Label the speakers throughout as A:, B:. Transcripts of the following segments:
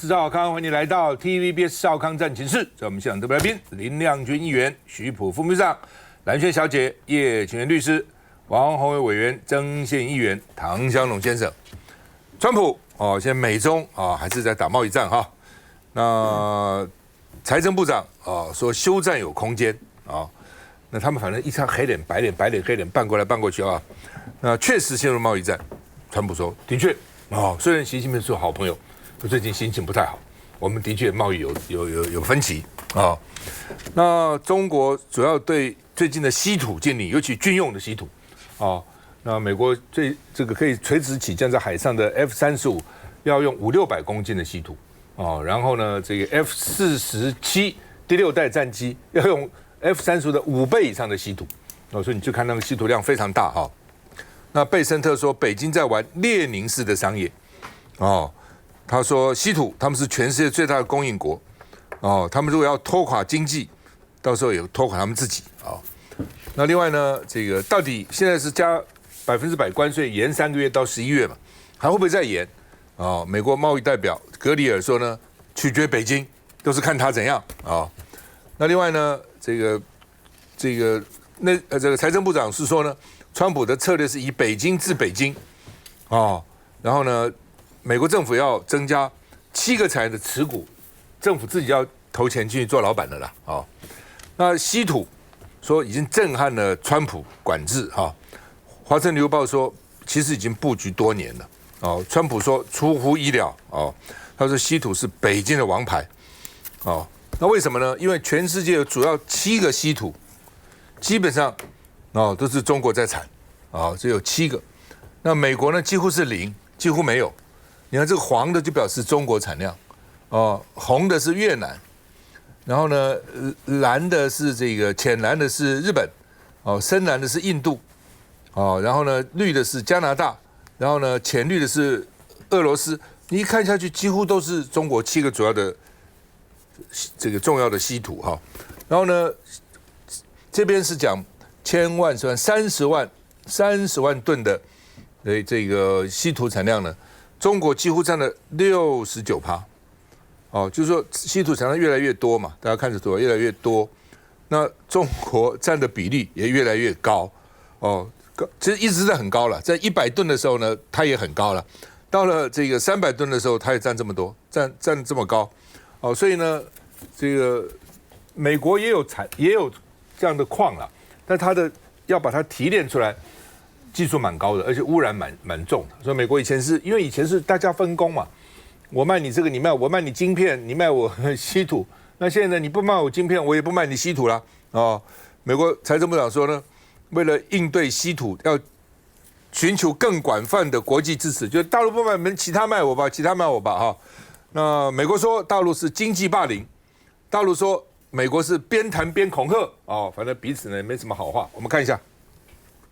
A: 是赵少康，欢迎你来到 TVBS 少康战情室。在我们现场特别来宾，林亮君议员、徐普副秘书长、蓝轩小姐、叶清源律师、王宏伟委员、曾宪议员、唐湘龙先生。川普现在美中还是在打贸易战哈。那财政部长说休战有空间那他们反正一场黑脸白脸，白脸黑脸扮过来扮过去那确实陷入贸易战。川普说的确虽然习近平是好朋友，最近心情不太好，我们的确贸易有分歧那中国主要对最近的稀土禁令，尤其军用的稀土那美国这个可以垂直起降在海上的 F-35要用500-600公斤的稀土然后呢，这个 F-47第6代战机要用 F-35的5倍以上的稀土所以你就看那个稀土量非常大那贝森特说，北京在玩列宁式的商业他说稀土他们是全世界最大的供应国他们如果要拖垮经济，到时候也拖垮他们自己那另外呢，这个到底现在是加100%关税，延3个月到11月嘛，还会不会再延美国贸易代表格里尔说呢，取决北京，都是看他怎样那另外呢，这个财政部长是说呢，川普的策略是以北京治北京然后呢，美国政府要增加7个产业的持股，政府自己要投钱进去做老板的啦那稀土说已经震撼了川普管制华盛顿邮报说其实已经布局多年了川普说出乎意料他说稀土是北京的王牌那为什么呢？因为全世界有主要7个稀土，基本上都是中国在产只有7个。那美国呢几乎是0，几乎没有。你看这个黄的就表示中国产量红的是越南，然后呢蓝的是这个浅蓝的是日本深蓝的是印度然后呢绿的是加拿大，然后呢浅绿的是俄罗斯。你一看下去几乎都是中国7个主要的这个重要的稀土然后呢这边是讲千万30万吨的这个稀土产量呢，中国几乎占了69%就是说稀土产量越来越多嘛，大家看着多越来越多，那中国占的比例也越来越高其实一直在很高了，在100吨的时候呢它也很高了，到了这个300吨的时候它也占这么多，占这么高所以呢这个美国也有这样的矿了，但它的要把它提炼出来技术蛮高的，而且污染蛮重的。所以美国以前是因为以前是大家分工嘛，我卖你这个，你卖我卖你晶片，你卖我稀土。那现在呢，你不卖我晶片，我也不卖你稀土啦美国财政部长说呢，为了应对稀土，要寻求更广泛的国际支持，就是大陆不卖，其他卖我吧那美国说大陆是经济霸凌，大陆说美国是边谈边恐吓反正彼此呢没什么好话。我们看一下。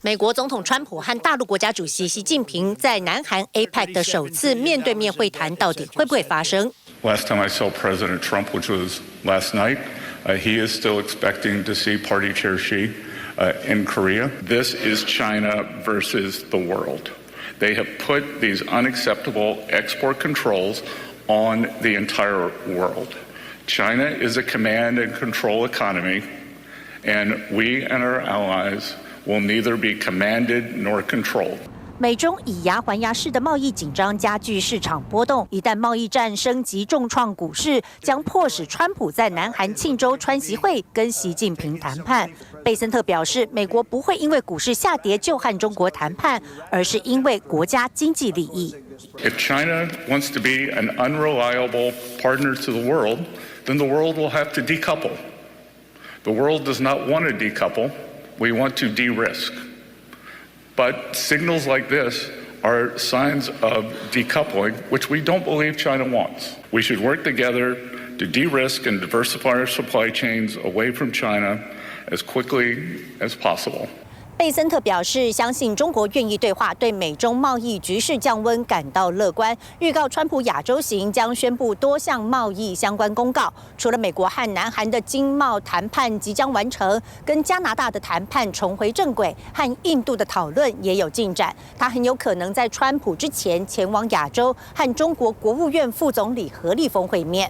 B: 美国总统川普和大陆国家主席习近平在南韩 APEC 的首次面对面会谈，到底会不会发生
C: ？Last time I saw President Trump, which was last night, he is still expecting to see Party Chair Xi in Korea. This is China versus the world. They have put these unacceptable export controls on the entire world. China is a command and control economy, and we and our allies will neither be commanded nor controlled.
B: 美中以牙还牙式的贸易紧张加剧市场波动，一旦贸易战升级重创股市，将迫使川普在南韩庆州川习会跟习近平谈判。贝森特表示，美国不会因为股市下跌就和中国谈判，而是因为国家经济利益。
C: If China wants to be an unreliable partner to the world, then the world will have to decouple. The world does not want to decouple. We want to de-risk. But signals like this are signs of decoupling, which we don't believe China wants. We should work together to de-risk and diversify our supply chains away from China as quickly as possible.
B: 贝森特表示，相信中国愿意对话，对美中贸易局势降温感到乐观。预告川普亚洲行将宣布多项贸易相关公告，除了美国和南韩的经贸谈判即将完成，跟加拿大的谈判重回正轨，和印度的讨论也有进展。他很有可能在川普之前前往亚洲，和中国国务院副总理何立峰会面。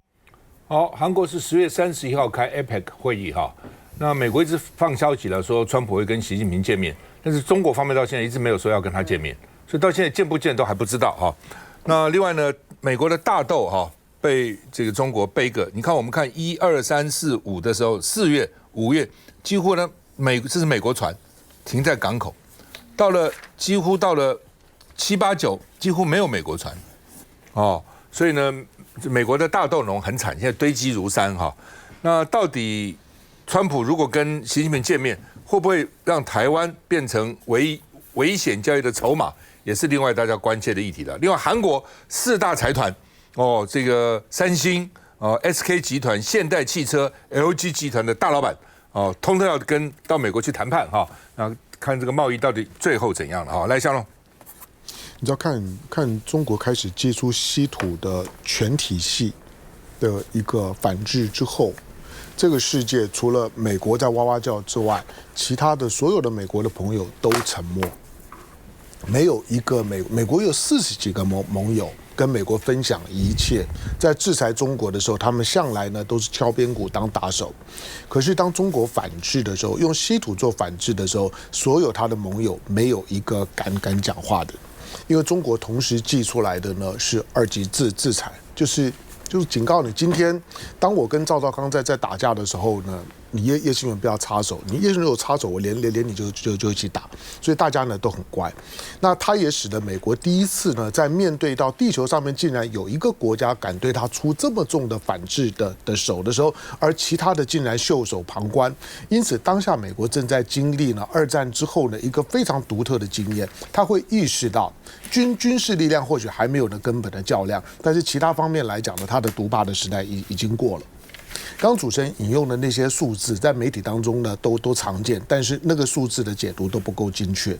A: 好，韩国是10月31号开 APEC 会议哈。那美国一直放消息了，说川普会跟习近平见面，但是中国方面到现在一直没有说要跟他见面，所以到现在见不见都还不知道哈。那另外呢，美国的大豆哈被这个中国背个，你看我们看1、2、3、4、5的时候，4月、5月几乎呢这是美国船停在港口，几乎到了7、8、9几乎没有美国船哦，所以呢美国的大豆农很惨，现在堆积如山哈。那到底川普如果跟习近平见面，会不会让台湾变成危险交易的筹码，也是另外大家关切的议题了。另外，韩国4大财团哦，这个三星、SK 集团、现代汽车、LG 集团的大老板哦，通通要到美国去谈判哈，那看这个贸易到底最后怎样了哈。来，香龙，
D: 你知道看中国开始接触稀土的全体系的一个反制之后。这个世界除了美国在哇哇叫之外，其他的所有的美国的朋友都沉默，没有一个美国有40几个盟友跟美国分享一切，在制裁中国的时候，他们向来呢都是敲边鼓当打手。可是当中国反制的时候，用稀土做反制的时候，所有他的盟友没有一个敢讲话的，因为中国同时寄出来的呢是2级制裁，就是警告你，今天当我跟赵少康在打架的时候呢，你叶新文不要插手，你叶新文有插手，我连你就一起打，所以大家呢都很乖。那他也使得美国第一次呢，在面对到地球上面竟然有一个国家敢对他出这么重的反制的手的时候，而其他的竟然袖手旁观。因此，当下美国正在经历呢2战之后呢一个非常独特的经验，他会意识到军事力量或许还没有呢根本的较量，但是其他方面来讲呢，他的独霸的时代已经过了。刚主持人引用的那些数字，在媒体当中呢都常见，但是那个数字的解读都不够精确。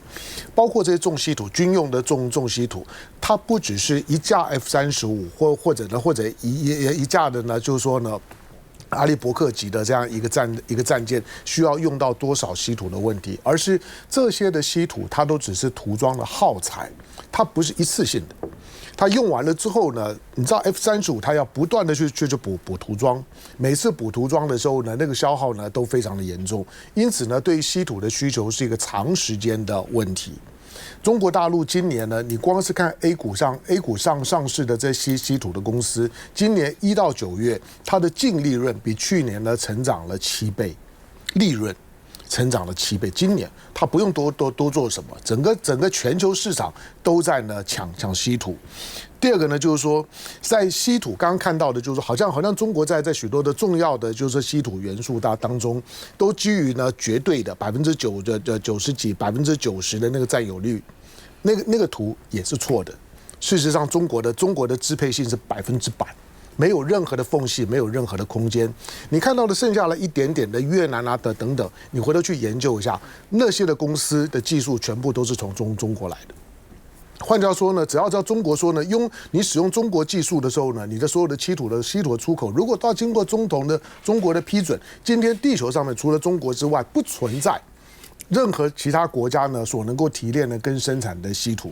D: 包括这些重稀土、军用的重稀土，它不只是一架 F-35或者一架的呢，就是说呢。阿利伯克级的这样一个战舰需要用到多少稀土的问题，而是这些的稀土它都只是涂装的耗材，它不是一次性的。它用完了之后呢，你知道 F-35它要不断的去补涂装，每次补涂装的时候呢，那个消耗呢都非常的严重，因此呢，对于稀土的需求是一个长时间的问题。中国大陆今年呢，你光是看 A 股上上市的这些稀土的公司，今年1到9月，它的净利润比去年呢成长了7倍，利润成长了7倍。今年它不用多做什么，整个全球市场都在呢抢稀土。第二个呢，就是说，在稀土刚刚看到的，就是说，好像中国在许多的重要的就是稀土元素当中，都基于呢绝对的90%的90几90%的那个占有率，那个图也是错的。事实上，中国的支配性是100%，没有任何的缝隙，没有任何的空间。你看到的剩下了一点点的越南啊等等，你回头去研究一下，那些的公司的技术全部都是从中国来的。换句话说呢，只要在中国说呢，你使用中国技术的时候呢，你的所有的稀土的出口，如果都要经过中国的批准，今天地球上面除了中国之外，不存在任何其他国家呢所能够提炼的跟生产的稀土。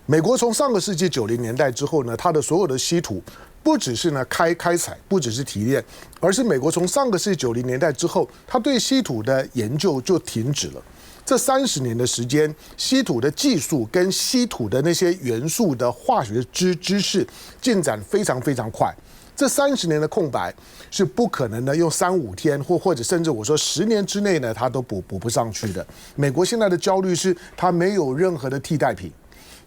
D: 美国从上个世纪90年代之后呢，它的所有的稀土不只是呢开采，不只是提炼，而是美国从上个世纪90年代之后，它对稀土的研究就停止了。这30年的时间，稀土的技术跟稀土的那些元素的化学知识进展非常非常快。这30年的空白是不可能呢用3、5天或者甚至我说10年之内呢，它都补不上去的。美国现在的焦虑是，它没有任何的替代品。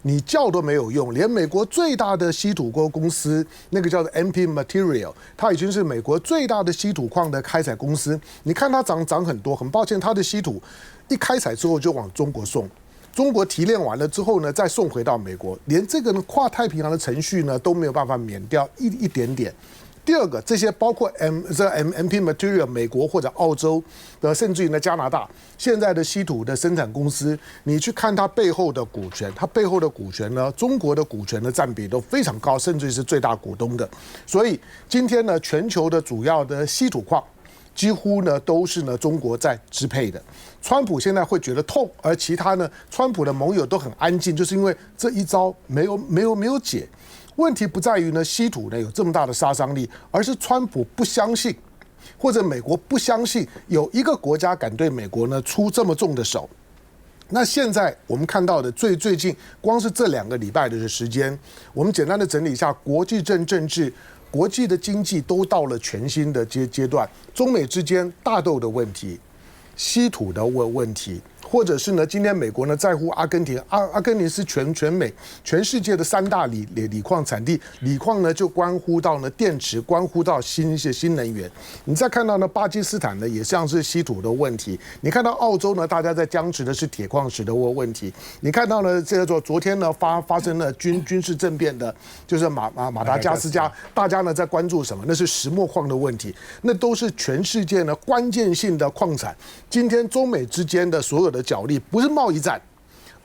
D: 你叫都没有用，连美国最大的稀土公司，那个叫做 MP Material， 它已经是美国最大的稀土矿的开采公司。你看它涨很多，很抱歉，它的稀土一开采之后就往中国送，中国提炼完了之后呢，再送回到美国，连这个跨太平洋的程序呢都没有办法免掉一点点。第二个，这些包括 MP Material 美国或者澳洲的，甚至于呢加拿大现在的稀土的生产公司，你去看它背后的股权，它背后的股权呢，中国的股权的占比都非常高，甚至是最大股东的。所以今天呢，全球的主要的稀土矿几乎呢都是呢中国在支配的。川普现在会觉得痛，而其他呢，川普的盟友都很安静，就是因为这一招没有解。问题不在于呢稀土呢有这么大的杀伤力，而是川普不相信，或者美国不相信有一个国家敢对美国呢出这么重的手。那现在我们看到的最近，光是这2个礼拜的时间，我们简单的整理一下，国际政治、国际的经济都到了全新的阶段，中美之间大豆的问题、稀土的问题。或者是呢，今天美国呢在乎阿根廷，阿根廷是全世界的3大锂矿产地，锂矿呢就关乎到呢电池，关乎到新能源。你再看到呢巴基斯坦呢也像是稀土的问题，你看到澳洲呢大家在僵持的是铁矿石的问题，你看到呢这个昨天呢发生了军事政变的，就是马达加斯加，大家呢在关注什么？那是石墨矿的问题，那都是全世界呢关键性的矿产。今天中美之间的所有的角力不是贸易战，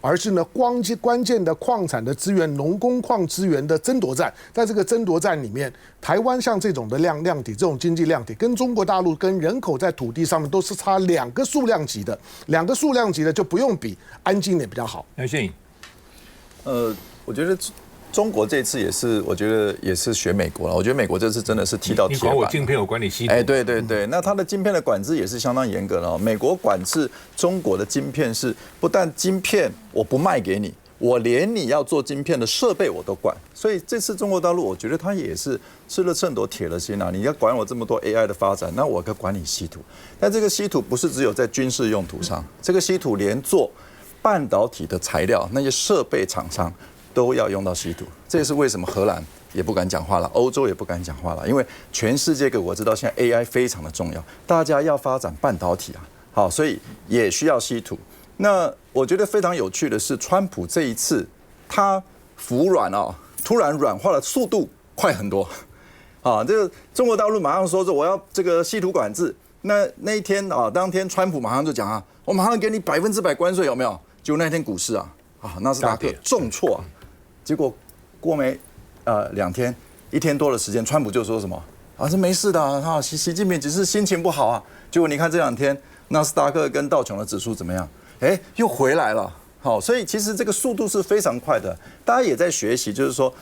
D: 而是呢关键的矿产的资源、农工矿资源的争夺战。在这个争夺战里面，台湾像这种的量体，这种经济量体，跟中国大陆跟人口在土地上面都是差2个数量级的，2个数量级的就不用比，安静点比较好。
A: 杨宪颖，
E: 我觉得中国这次也是，我觉得也是学美国了。我觉得美国这次真的是踢到铁板。
A: 你管我晶片，我管你稀土。
E: 对，那它的晶片的管制也是相当严格的。美国管制中国的晶片是不但晶片我不卖给你，我连你要做晶片的设备我都管。所以这次中国大陆，我觉得它也是吃了秤砣铁了心啊！你要管我这么多 AI 的发展，那我可管你稀土。但这个稀土不是只有在军事用途上，这个稀土连做半导体的材料，那些设备厂商都要用到稀土，这也是为什么荷兰也不敢讲话了，欧洲也不敢讲话了，因为全世界各国知道现在 AI 非常的重要，大家要发展半导体啊，好，所以也需要稀土。那我觉得非常有趣的是，川普这一次他服软啊，突然软化的速度快很多，啊，这个中国大陆马上说我要这个稀土管制，那一天啊，当天川普马上就讲啊，我马上给你100%关税，有没有？结果那天股市啊，纳斯达克重挫啊。结果过没2天，1天多的时间，川普就说什么啊？这没事的啊，习近平只是心情不好啊。结果你看这2天，纳斯达克跟道琼的指数怎么样？又回来了。好，所以其实这个速度是非常快的，大家也在学习，就是说，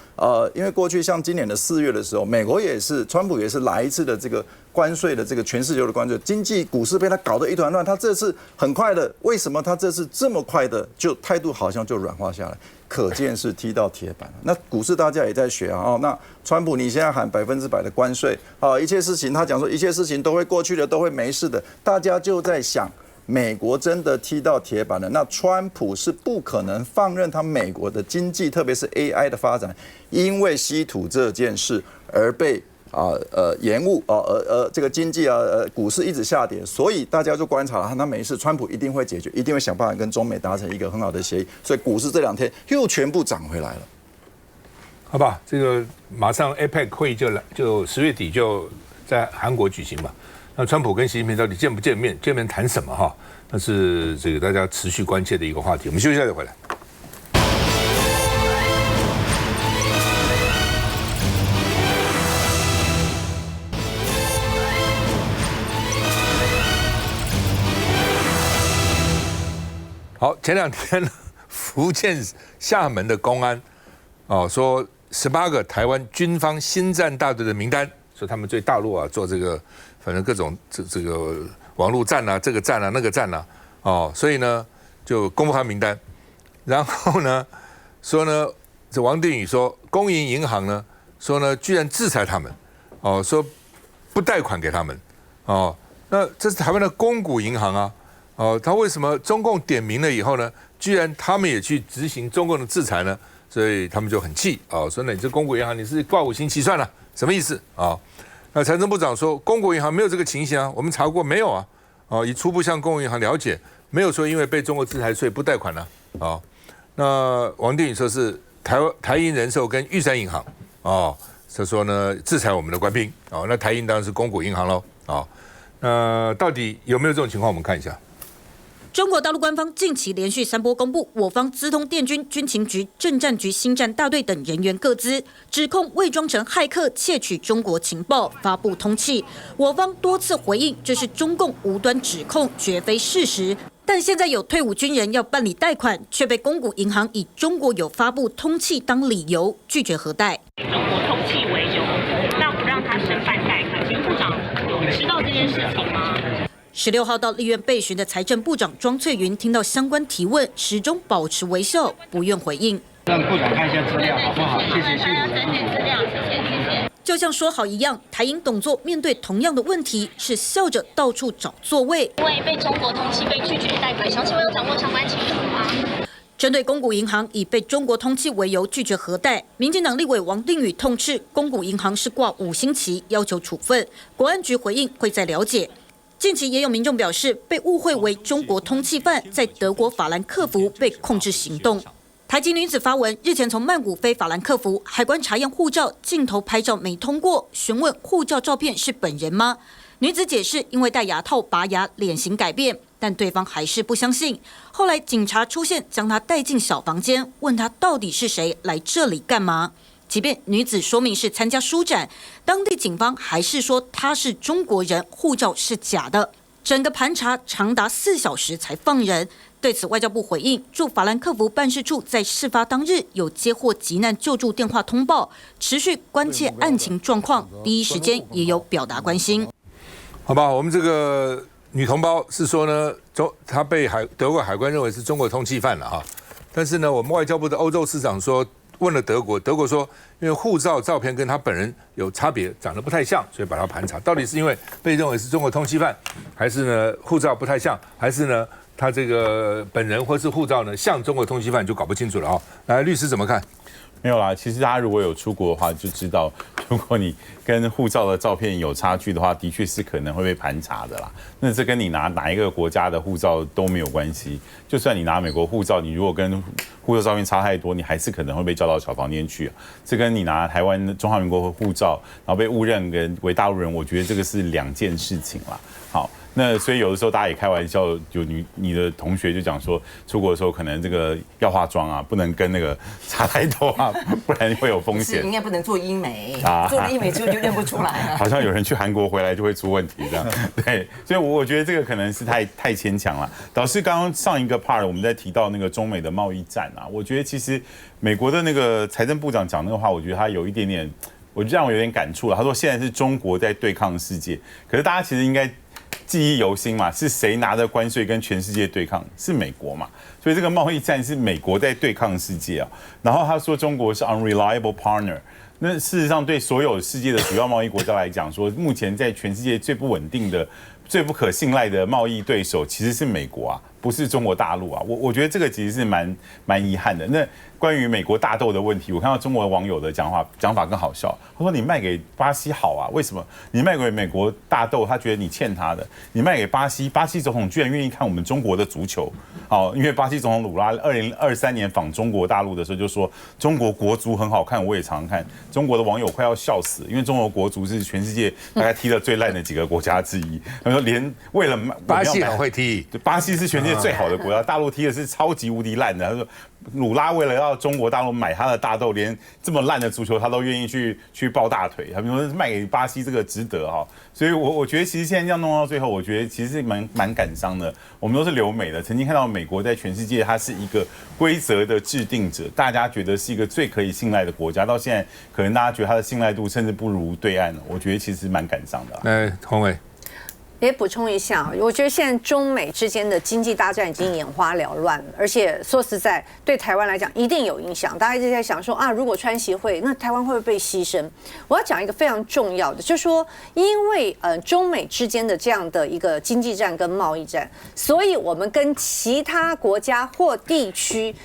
E: 因为过去像今年的4月的时候，美国也是，川普也是来一次的这个关税的这个全世界的关税，经济股市被他搞得一团乱，他这次很快的，为什么他这次这么快的就态度好像就软化下来？可见是踢到铁板了。那股市大家也在学啊，那川普你现在喊100%的关税啊，一切事情他讲说一切事情都会过去的，都会没事的，大家就在想。美国真的踢到铁板了，那川普是不可能放任他美国的经济，特别是 AI 的发展，因为稀土这件事而被延误这个经济股市一直下跌，所以大家就观察了，那没事，川普一定会解决，一定会想办法跟中美达成一个很好的协议，所以股市这2天又全部涨回来了。
A: 好吧，这个马上 APEC 会议就10月底就在韩国举行嘛。那川普跟习近平到底见不见面？见面谈什么？哈，那是这个大家持续关切的一个话题。我们休息一下再回来。好，前2天福建厦门的公安说18个台湾军方新战大队的名单，说他们对大陆做这个。反正各种这个网络战啊，这个战啊，那个战啊，所以呢就公布他名单，然后呢说呢，这王定宇说公营银行呢说呢居然制裁他们，说不贷款给他们，那这是台湾的公股银行啊，他为什么中共点名了以后呢，居然他们也去执行中共的制裁呢？所以他们就很气说那你这公股银行你是挂5星起算了，什么意思啊？那财政部长说，公股银行没有这个情形啊，我们查过没有啊？以初步向公股银行了解，没有说因为被中国制裁所以不贷款了那王定宇说是台银人寿跟玉山银行他说呢制裁我们的官兵哦，那台银当然是公股银行喽啊，到底有没有这种情况？我们看一下。
F: 中国大陆官方近期连续3波公布我方资通电军、军情局、政战局星战大队等人员个资，指控伪装成骇客窃取中国情报，发布通缉。我方多次回应这是中共无端指控，绝非事实。但现在有退伍军人要办理贷款，却被公股银行以中国有发布通缉当理由拒绝核贷。
G: 中国通缉为由，那不让他申办贷款，请部长有知道这件事情吗
F: ？16号到立院备询的财政部长庄翠云听到相关提问，始终保持微笑，不愿回应。
H: 让部长看一下资料好不好？谢谢辛苦了。
G: 资料，谢谢。
F: 就像说好一样，台银董座面对同样的问题，是笑着到处找座位。
G: 因为被中国通缉被拒绝贷款，想请问有掌握相关情况吗？
F: 针对公股银行以被中国通缉为由拒绝核贷，民进党立委王定宇痛斥公股银行是挂5星旗，要求处分。国安局回应会再了解。近期也有民众表示，被误会为中国通缉犯，在德国法兰克福被控制行动。台籍女子发文，日前从曼谷飞法兰克福，海关查验护照，镜头拍照没通过，询问护照照片是本人吗？女子解释，因为戴牙套拔牙，脸型改变，但对方还是不相信。后来警察出现，将她带进小房间，问她到底是谁，来这里干嘛？即便女子说明是参加书展，当地警方还是说她是中国人，护照是假的。整个盘查长达4小时才放人。对此，外交部回应，驻法兰克福办事处在事发当日有接获急难救助电话通报，持续关切案情状况，第一时间也有表达关心。
A: 好吧，我们这个女同胞是说呢，她被德国海关认为是中国通缉犯了哈，但是呢，我们外交部的欧洲司长说。问了德国，德国说，因为护照照片跟他本人有差别，长得不太像，所以把他盘查。到底是因为被认为是中国通缉犯，还是呢护照不太像，还是呢他这个本人或是护照呢像中国通缉犯，就搞不清楚了啊。来，律师怎么看？
I: 没有啦，其实大家如果有出国的话，就知道，如果你跟护照的照片有差距的话，的确是可能会被盘查的啦。那这跟你拿哪一个国家的护照都没有关系。就算你拿美国护照，你如果跟护照照片差太多，你还是可能会被叫到小房间去。这跟你拿台湾中华民国护照，然后被误认为大陆人，我觉得这个是2件事情啦。好。那所以有的时候大家也开玩笑，就你的同学就讲说，出国的时候可能这个要化妆啊，不能跟那个差太多啊，不然会有风险。
J: 应该不能做医美啊，做了医美之后就认不出来了。
I: 好像有人去韩国回来就会出问题这样，对，所以我觉得这个可能是太牵强了。导致刚刚上一个 part 我们在提到那个中美的贸易战啊，我觉得其实美国的那个财政部长讲那个话，我觉得他有一点点，我就让我有点感触了。他说现在是中国在对抗世界，可是大家其实应该记忆犹新嘛，是谁拿着关税跟全世界对抗？是美国嘛，所以这个贸易战是美国在对抗世界啊。然后他说中国是 unreliable partner， 那事实上对所有世界的主要贸易国家来讲，说目前在全世界最不稳定的、最不可信赖的贸易对手其实是美国啊，不是中国大陆啊。我觉得这个其实是蛮遗憾的。那关于美国大豆的问题，我看到中国网友的讲法更好笑。他说：“你卖给巴西好啊，为什么？你卖给美国大豆，他觉得你欠他的；你卖给巴西，巴西总统居然愿意看我们中国的足球。好，因为巴西总统鲁拉2023年访中国大陆的时候就说，中国国足很好看，我也常看。中国的网友快要笑死，因为中国国足是全世界大概踢得最烂的几个国家之一。他说连为了
A: 巴西很会踢，
I: 巴西是全世界最好的国家，大陆踢的是超级无敌烂的。他说。”鲁拉为了要中国大陆买他的大豆，连这么烂的足球他都愿意去抱大腿。他们说卖给巴西这个值得哈，所以我觉得其实现在这样弄到最后，我觉得其实是蛮感伤的。我们都是留美的，曾经看到美国在全世界它是一个规则的制定者，大家觉得是一个最可以信赖的国家，到现在可能大家觉得它的信赖度甚至不如对岸了。我觉得其实蛮感伤的。
A: 洪伟。
J: 也补充一下，我觉得现在中美之间的经济大战已经眼花缭乱了，而且说实在，对台湾来讲一定有影响。大家一直在想说啊，如果川协会，那台湾会不会被牺牲？我要讲一个非常重要的，就是说，因为中美之间的这样的一个经济战跟贸易战，所以我们跟其他国家或地区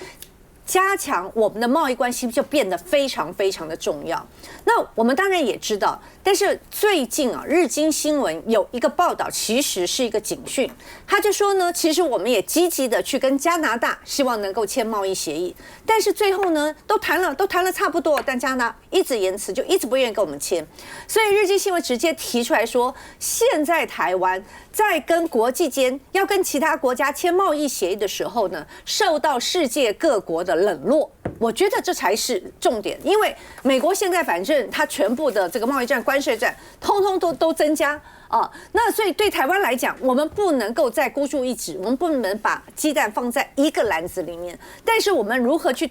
J: 加强我们的贸易关系就变得非常非常的重要。那我们当然也知道，但是最近啊，日经新闻有一个报道，其实是一个警讯。他就说呢，其实我们也积极的去跟加拿大，希望能够签贸易协议，但是最后呢，都谈了差不多，但加拿大一直延迟，就一直不愿意跟我们签。所以日经新闻直接提出来说，现在台湾在跟国际间要跟其他国家签贸易协议的时候呢，受到世界各国的冷落。我觉得这才是重点，因为美国现在反正它全部的这个贸易战、关税战，通通都增加啊。那所以对台湾来讲，我们不能够再孤注一掷，我们不能把鸡蛋放在一个篮子里面。但是我们如何去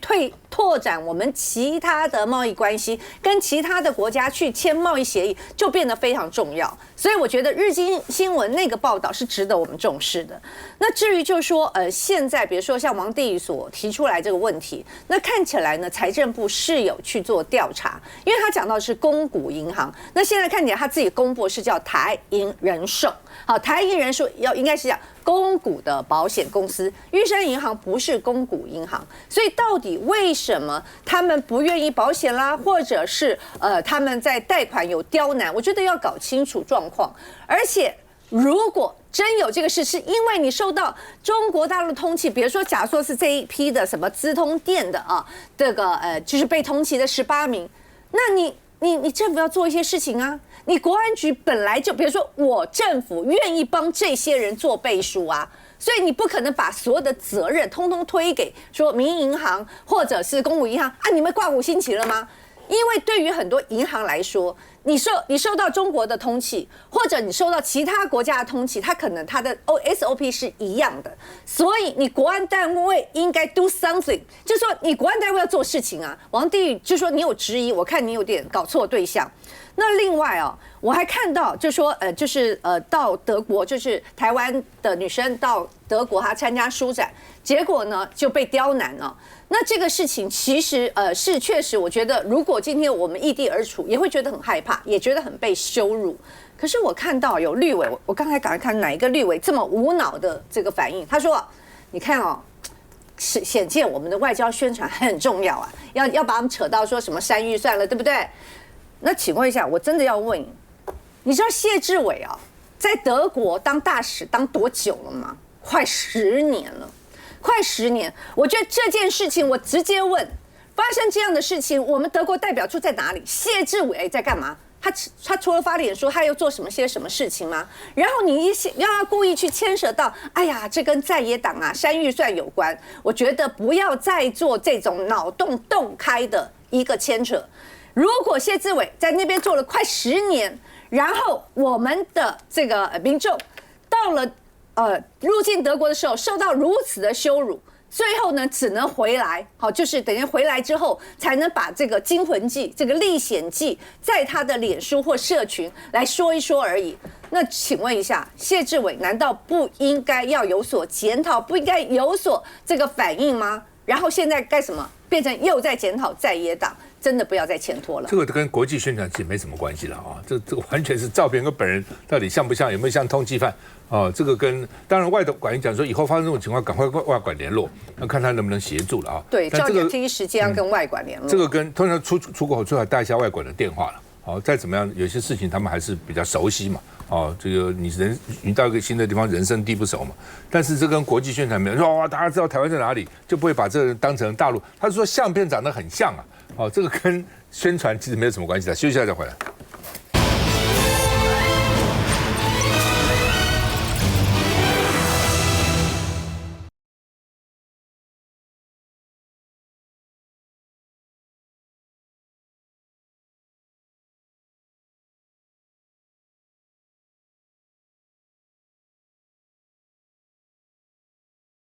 J: 拓展我们其他的贸易关系，跟其他的国家去签贸易协议，就变得非常重要。所以我觉得日经新闻那个报道是值得我们重视的。那至于就是说，现在比如说像王定宇所提出来这个问题，那看起来呢，财政部是有去做调查，因为他讲到的是公股银行，那现在看起来他自己公布是叫台银人寿，好，台银人寿应该是讲公股的保险公司，玉山银行不是公股银行，所以到底为什么他们不愿意保险啦，或者是他们在贷款有刁难，我觉得要搞清楚状况，而且如果真有这个事，是因为你受到中国大陆通缉，比如说，假如说是这一批的什么资通电的啊，这个就是被通缉的18名，那你政府要做一些事情啊。你国安局本来就，比如说我政府愿意帮这些人做背书啊，所以你不可能把所有的责任通通推给说民营银行或者是公股银行啊，你们挂5星旗了吗？因为对于很多银行来说，你受到中国的通缉，或者你受到其他国家的通缉，它可能它的 SOP 是一样的，所以你国安单位应该 do something， 就是说你国安单位要做事情啊。王定宇就说你有质疑，我看你有点搞错对象。那另外啊，我还看到就说到德国，就是台湾的女生到德国她参加书展，结果呢就被刁难了。那这个事情其实是确实，我觉得如果今天我们异地而处，也会觉得很害怕，也觉得很被羞辱。可是我看到有绿委，我刚才赶快看哪一个绿委这么无脑的这个反应，他说：“你看哦。”显见我们的外交宣传很重要啊，要把他们扯到说什么删预算了，对不对？那请问一下，我真的要问你知道谢志伟啊，在德国当大使当多久了吗？快10年了，快10年。我觉得这件事情，我直接问，发生这样的事情，我们德国代表处在哪里？谢志伟在干嘛？他除了发脸书，他又做什么事情吗？然后你要故意去牵扯到，哎呀，这跟在野党啊删预算有关。我觉得不要再做这种脑洞洞开的一个牵扯。如果谢志伟在那边做了快10年，然后我们的这个民众到了入境德国的时候受到如此的羞辱。最后呢，只能回来，好，就是等于回来之后才能把这个惊魂记、这个历险记，在他的脸书或社群来说一说而已。那请问一下，谢志伟难道不应该要有所检讨，不应该有所这个反应吗？然后现在干什么？变成又在检讨在野党，真的不要再牵拖了。
A: 这个跟国际宣传其实没什么关系了啊，这个完全是照片跟本人到底像不像，有没有像通缉犯啊？这个跟当然外管讲说以后发生这种情况，赶快外管联络，那看他能不能协助了啊。
J: 对，叫你第一时间要跟外管联络。
A: 这个跟通常出国最好带一下外管的电话了。好，再怎么样，有些事情他们还是比较熟悉嘛。哦，这个你到一个新的地方，人生地不熟嘛。但是这跟国际宣传没有说哇，大家知道台湾在哪里，就不会把这个人当成大陆。他说相片长得很像啊。哦，这个跟宣传其实没有什么关系的。休息一下再回来。